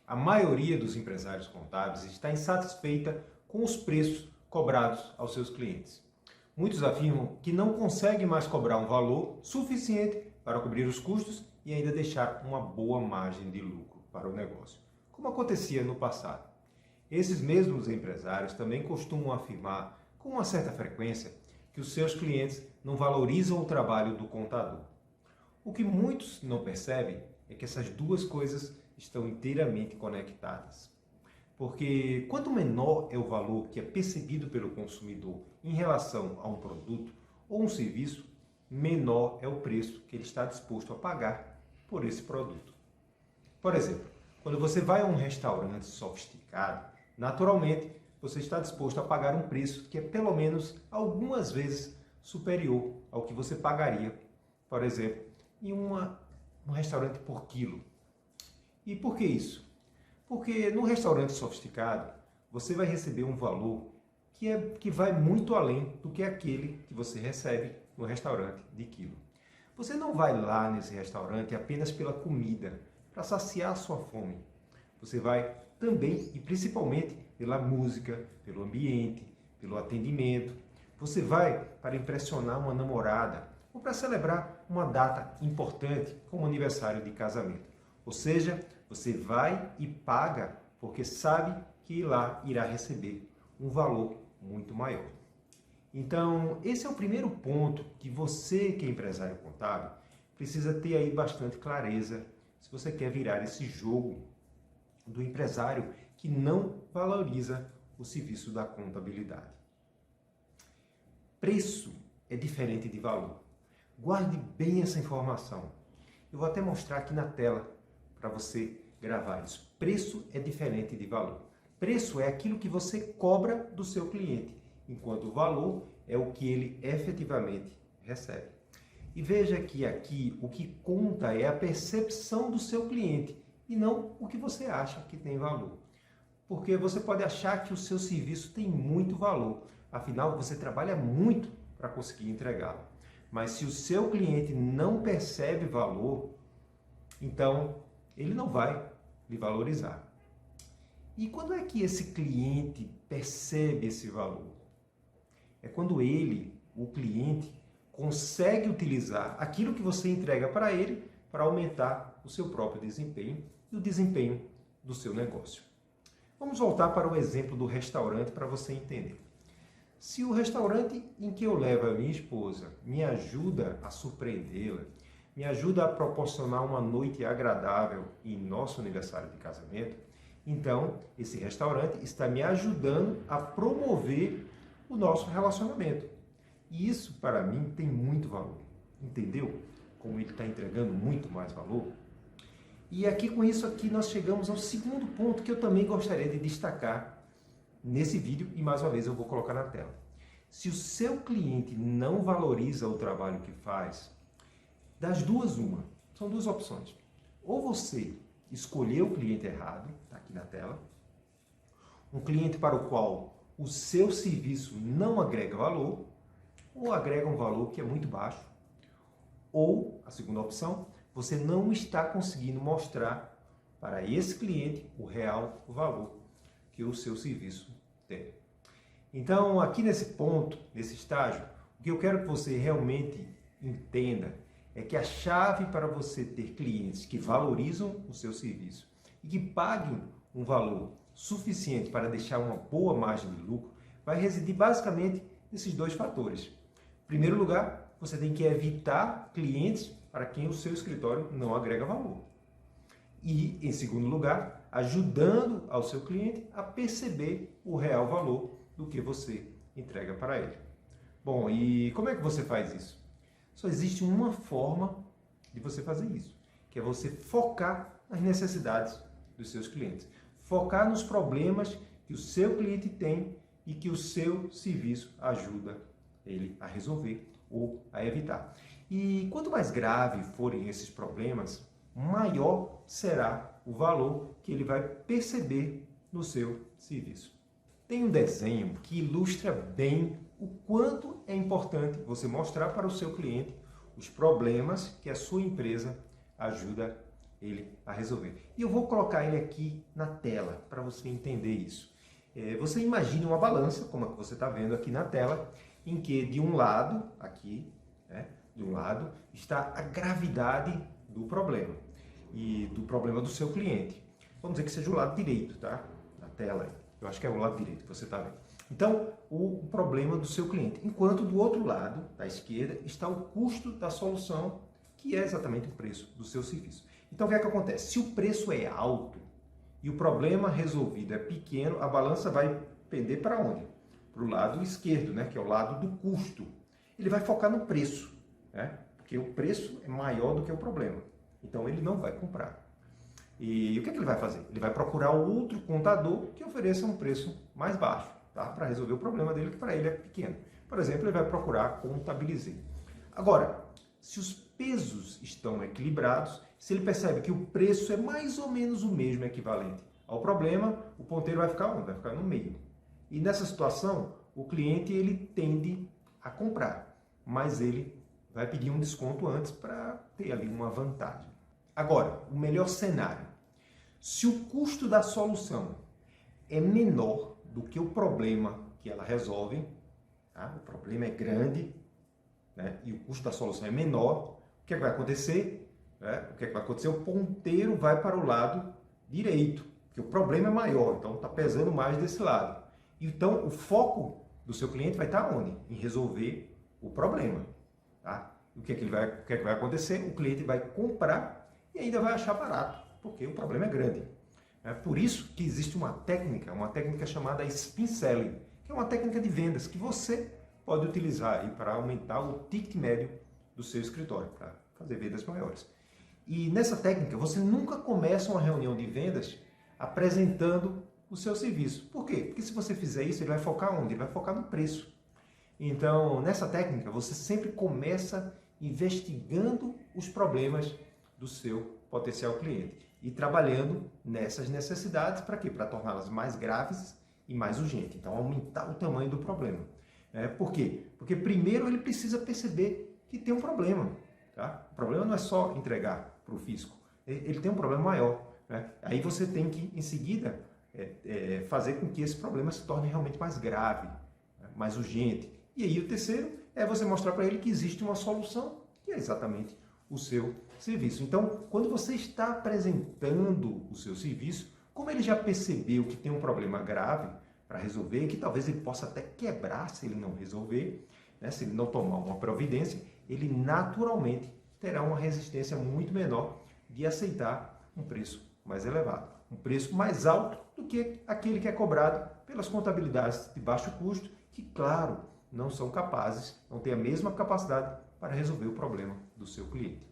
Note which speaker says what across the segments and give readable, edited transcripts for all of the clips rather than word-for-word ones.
Speaker 1: a maioria dos empresários contábeis está insatisfeita com os preços cobrados aos seus clientes. Muitos afirmam que não conseguem mais cobrar um valor suficiente para cobrir os custos e ainda deixar uma boa margem de lucro para o negócio, como acontecia no passado. Esses mesmos empresários também costumam afirmar com uma certa frequência que os seus clientes não valorizam o trabalho do contador. O que muitos não percebem é que essas duas coisas estão inteiramente conectadas. Porque quanto menor é o valor que é percebido pelo consumidor em relação a um produto ou um serviço, menor é o preço que ele está disposto a pagar por esse produto. Por exemplo, quando você vai a um restaurante sofisticado, naturalmente você está disposto a pagar um preço que é pelo menos algumas vezes superior ao que você pagaria, por exemplo, em um restaurante por quilo. E por que isso? Porque no restaurante sofisticado, você vai receber um valor que vai muito além do que aquele que você recebe no restaurante de quilo. Você não vai lá nesse restaurante apenas pela comida, para saciar a sua fome. Você vai também e principalmente pela música, pelo ambiente, pelo atendimento. Você vai para impressionar uma namorada ou para celebrar uma data importante, como o aniversário de casamento. Ou seja, você vai e paga porque sabe que lá irá receber um valor muito maior. Então, esse é o primeiro ponto que você, que é empresário contábil, precisa ter aí bastante clareza se você quer virar esse jogo do empresário que não valoriza o serviço da contabilidade. Preço é diferente de valor. Guarde bem essa informação. Eu vou até mostrar aqui na tela para você gravar isso. Preço é diferente de valor. Preço é aquilo que você cobra do seu cliente, enquanto o valor é o que ele efetivamente recebe. E veja que aqui o que conta é a percepção do seu cliente e não o que você acha que tem valor. Porque você pode achar que o seu serviço tem muito valor, afinal você trabalha muito para conseguir entregá-lo. Mas se o seu cliente não percebe valor, então ele não vai lhe valorizar. E quando é que esse cliente percebe esse valor? É quando ele, o cliente, consegue utilizar aquilo que você entrega para ele para aumentar o seu próprio desempenho e o desempenho do seu negócio. Vamos voltar para o exemplo do restaurante para você entender. Se o restaurante em que eu levo a minha esposa me ajuda a surpreendê-la, me ajuda a proporcionar uma noite agradável em nosso aniversário de casamento, então esse restaurante está me ajudando a promover o nosso relacionamento. E isso, para mim, tem muito valor. Entendeu? Como ele está entregando muito mais valor. E aqui, com isso aqui, nós chegamos ao segundo ponto que eu também gostaria de destacar nesse vídeo e, mais uma vez, eu vou colocar na tela. Se o seu cliente não valoriza o trabalho que faz, das duas, uma. São duas opções. Ou você escolheu o cliente errado, está aqui na tela, um cliente para o qual o seu serviço não agrega valor, ou agrega um valor que é muito baixo, ou, a segunda opção, você não está conseguindo mostrar para esse cliente o real valor que o seu serviço tem. Então, aqui nesse ponto, nesse estágio, o que eu quero que você realmente entenda é que a chave para você ter clientes que valorizam o seu serviço e que paguem um valor suficiente para deixar uma boa margem de lucro vai residir basicamente nesses dois fatores. Em primeiro lugar, você tem que evitar clientes para quem o seu escritório não agrega valor. E, em segundo lugar, ajudando ao seu cliente a perceber o real valor do que você entrega para ele. Bom, e como é que você faz isso? Só existe uma forma de você fazer isso, que é você focar nas necessidades dos seus clientes. Focar nos problemas que o seu cliente tem e que o seu serviço ajuda ele a resolver ou a evitar. E quanto mais grave forem esses problemas, maior será o valor que ele vai perceber no seu serviço. Tem um desenho que ilustra bem o quanto é importante você mostrar para o seu cliente os problemas que a sua empresa ajuda ele a resolver. E eu vou colocar ele aqui na tela para você entender isso. Você imagine uma balança, como a que você está vendo aqui na tela, em que de um lado, aqui, né, de um lado, está a gravidade do problema e do problema do seu cliente. Vamos dizer que seja o lado direito, tá? Na tela. Eu acho que é o lado direito que você está vendo. Então, o problema do seu cliente. Enquanto do outro lado, da esquerda, está o custo da solução, que é exatamente o preço do seu serviço. Então, o que é que acontece? Se o preço é alto e o problema resolvido é pequeno, a balança vai pender para onde? Para o lado esquerdo, né? Que é o lado do custo. Ele vai focar no preço, né? Porque o preço é maior do que o problema. Então, ele não vai comprar. E o que é que ele vai fazer? Ele vai procurar outro contador que ofereça um preço mais baixo, tá? Para resolver o problema dele, que para ele é pequeno. Por exemplo, ele vai procurar Contabilizer. Agora, se os pesos estão equilibrados, se ele percebe que o preço é mais ou menos o mesmo, equivalente ao problema, o ponteiro vai ficar onde? Vai ficar no meio. E nessa situação, o cliente ele tende a comprar, mas ele vai pedir um desconto antes para ter ali uma vantagem. Agora, o melhor cenário. Se o custo da solução é menor do que o problema que ela resolve, tá? O problema é grande, né? E o custo da solução é menor, o que é que vai acontecer? O que é que vai acontecer? O ponteiro vai para o lado direito, porque o problema é maior, então está pesando mais desse lado. Então, o foco do seu cliente vai estar onde? Em resolver o problema. Tá? O que é que vai acontecer? O cliente vai comprar e ainda vai achar barato, porque o problema é grande. É por isso que existe uma técnica chamada Spin Selling, que é uma técnica de vendas que você pode utilizar aí para aumentar o ticket médio do seu escritório, para fazer vendas maiores. E nessa técnica, você nunca começa uma reunião de vendas apresentando o seu serviço. Por quê? Porque se você fizer isso, ele vai focar onde? Ele vai focar no preço. Então, nessa técnica, você sempre começa investigando os problemas do seu potencial cliente e trabalhando nessas necessidades para quê? Para torná-las mais graves e mais urgentes. Então, aumentar o tamanho do problema. Por quê? Porque primeiro ele precisa perceber que tem um problema. Tá? O problema não é só entregar para o fisco, ele tem um problema maior. Né? Aí você tem que, em seguida, fazer com que esse problema se torne realmente mais grave, né? Mais urgente. E aí o terceiro é você mostrar para ele que existe uma solução, que é exatamente o seu serviço. Então, quando você está apresentando o seu serviço, como ele já percebeu que tem um problema grave para resolver, que talvez ele possa até quebrar se ele não resolver, né? Se ele não tomar uma providência, ele naturalmente terá uma resistência muito menor de aceitar um preço mais elevado, um preço mais alto do que aquele que é cobrado pelas contabilidades de baixo custo, que, claro, não são capazes, não têm a mesma capacidade para resolver o problema do seu cliente.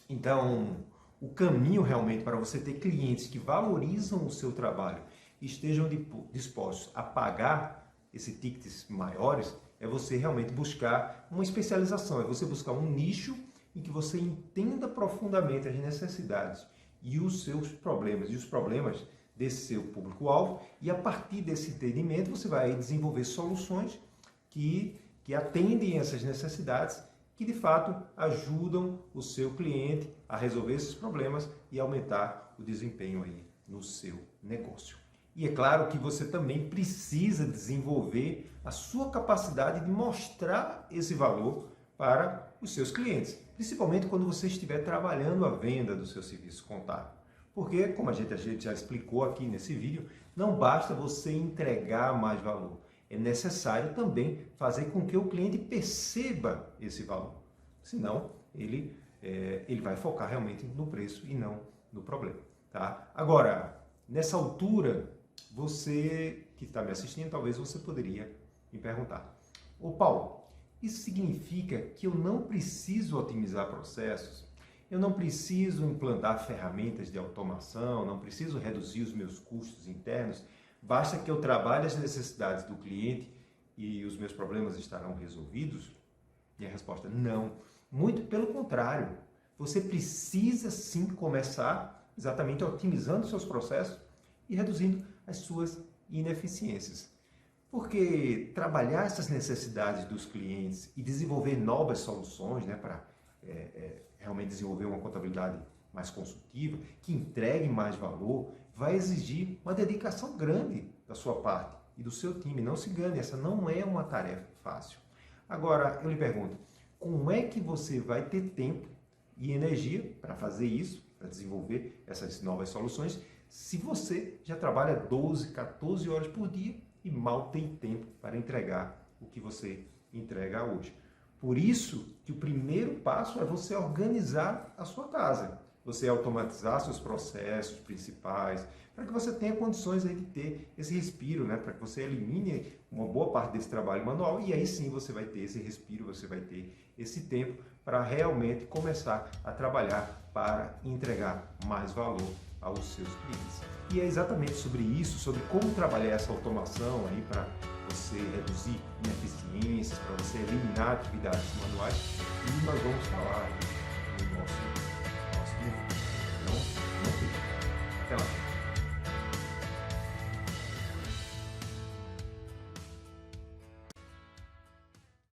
Speaker 1: Então, o caminho realmente para você ter clientes que valorizam o seu trabalho e estejam dispostos a pagar esses tickets maiores é você realmente buscar uma especialização, é você buscar um nicho em que você entenda profundamente as necessidades e os seus problemas, e os problemas desse seu público-alvo, e a partir desse entendimento você vai desenvolver soluções que atendem essas necessidades, que de fato ajudam o seu cliente a resolver esses problemas e aumentar o desempenho aí no seu negócio. E é claro que você também precisa desenvolver a sua capacidade de mostrar esse valor para os seus clientes, principalmente quando você estiver trabalhando a venda do seu serviço contábil. Porque, como a gente já explicou aqui nesse vídeo, não basta você entregar mais valor. É necessário também fazer com que o cliente perceba esse valor. Senão, ele vai focar realmente no preço e não no problema. Tá? Agora, nessa altura, você que está me assistindo, talvez você poderia me perguntar: ô Paulo, isso significa que eu não preciso otimizar processos? Eu não preciso implantar ferramentas de automação, não preciso reduzir os meus custos internos? Basta que eu trabalhe as necessidades do cliente e os meus problemas estarão resolvidos? E a resposta: não. Muito pelo contrário. Você precisa sim começar exatamente otimizando seus processos e reduzindo as suas ineficiências. Porque trabalhar essas necessidades dos clientes e desenvolver novas soluções, né, para realmente desenvolver uma contabilidade mais consultiva, que entregue mais valor, vai exigir uma dedicação grande da sua parte e do seu time. Não se engane, essa não é uma tarefa fácil. Agora, eu lhe pergunto, como é que você vai ter tempo e energia para fazer isso, para desenvolver essas novas soluções, se você já trabalha 12, 14 horas por dia e mal tem tempo para entregar o que você entrega hoje? Por isso que o primeiro passo é você organizar a sua casa, você automatizar seus processos principais, para que você tenha condições aí de ter esse respiro, né? Para que você elimine uma boa parte desse trabalho manual e aí sim você vai ter esse respiro, você vai ter esse tempo para realmente começar a trabalhar para entregar mais valor aos seus clientes. E é exatamente sobre isso, sobre como trabalhar essa automação aí para você reduzir ineficiências, para você eliminar atividades manuais, que nós vamos falar.